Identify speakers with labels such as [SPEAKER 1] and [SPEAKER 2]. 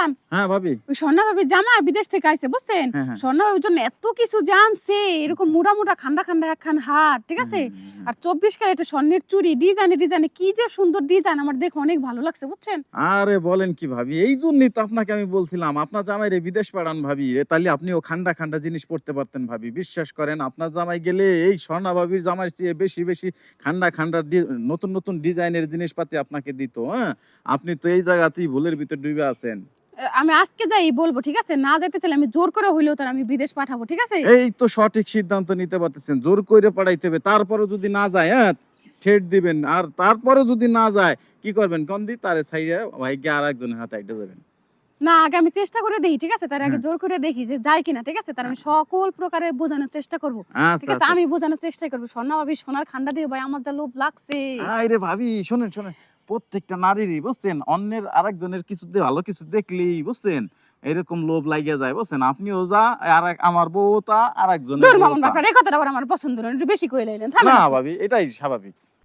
[SPEAKER 1] জান
[SPEAKER 2] হ্যাঁ ভাবি,
[SPEAKER 1] ওই স্বর্ণা ভাবি জামা বিদেশ থেকে আইছে বুঝছেন,
[SPEAKER 2] হ্যাঁ, হ্যাঁ।
[SPEAKER 1] স্বর্ণা ভাবির জন্য এত কিছু জানছে, এরকম মোটা মোটা খান্ডা খান্ডা একখান হাত, ঠিক আছে, আর 24 ক্যারেটের স্বর্ণের চুড়ি, ডিজাইনে ডিজাইনে কি যে সুন্দর ডিজাইন, আমার দেখে অনেক ভালো লাগছে বুঝছেন।
[SPEAKER 2] আরে বলেন কি ভাবি, এই জন্যই তো আপনাকে আমি বলছিলাম আপনার জামাইরে বিদেশ পাঠান ভাবি, তাহলে আপনিও খান্ডা খান্ডা জিনিস পড়তে পারতেন ভাবি। বিশ্বাস করেন আপনার জামাই গেলে এই স্বর্ণা ভাবির জামাইয়ের চেয়ে বেশি বেশি খান্ডা খান্ডা নতুন নতুন ডিজাইনের জিনিসপাতি আপনাকে দিত। হ্যাঁ, আপনি তো এই জায়গাতেই ভুলের ভিতর ডুবে আছেন।
[SPEAKER 1] আমি আজকে যাই বলবো, ঠিক আছে, না যাইতে চাইলে আমি জোর করে হইলেও তার আমি বিদেশ পাঠাবো, ঠিক আছে।
[SPEAKER 2] এই তো সঠিক সিদ্ধান্ত নিতে পারতেছেন, জোর করে পাঠাইতে হবে। তারপরে যদি না যায়, হ্যাঁ ঠেট দিবেন, আর তারপরে যদি না যায় কি করবেন কোন দি, তারে ছাইড়া ভাইকে আর একজনের হাতে আইটা যাবেন।
[SPEAKER 1] না, আগে আমি চেষ্টা করে দেখি, ঠিক আছে, তার আগে
[SPEAKER 2] হ্যাঁ।
[SPEAKER 1] জোর করে দেখি যে যায় কিনা, ঠিক আছে, তার আমি সকল প্রকারে বোঝানোর চেষ্টা করব, ঠিক
[SPEAKER 2] আচ্ছা
[SPEAKER 1] আছে,
[SPEAKER 2] আচ্ছা।
[SPEAKER 1] আমি বোঝানোর চেষ্টা করবো। স্বর্ণা ভাবি সোনার খান্ডা দিয়ে ভাই আমার যা লোভ লাগছে।
[SPEAKER 2] আরে ভাবি শোনেন শোনেন, প্রত্যেকটা নারীরই বুঝছেন অন্যের আরেকজনের কিছুতে ভালো কিছু দেখলেই বুঝছেন এরকম লোভ লাগিয়ে যায় বুঝছেন। আপনিও যা, আর আমার বউ তা, আর একজনের
[SPEAKER 1] দূর
[SPEAKER 2] বউ
[SPEAKER 1] মামুন
[SPEAKER 2] তা।
[SPEAKER 1] বাপরা, এই কথাটা আবার আমার পছন্দ নয়, একটু বেশি কইলেন।
[SPEAKER 2] না ভাবি, এটাই স্বাভাবিক।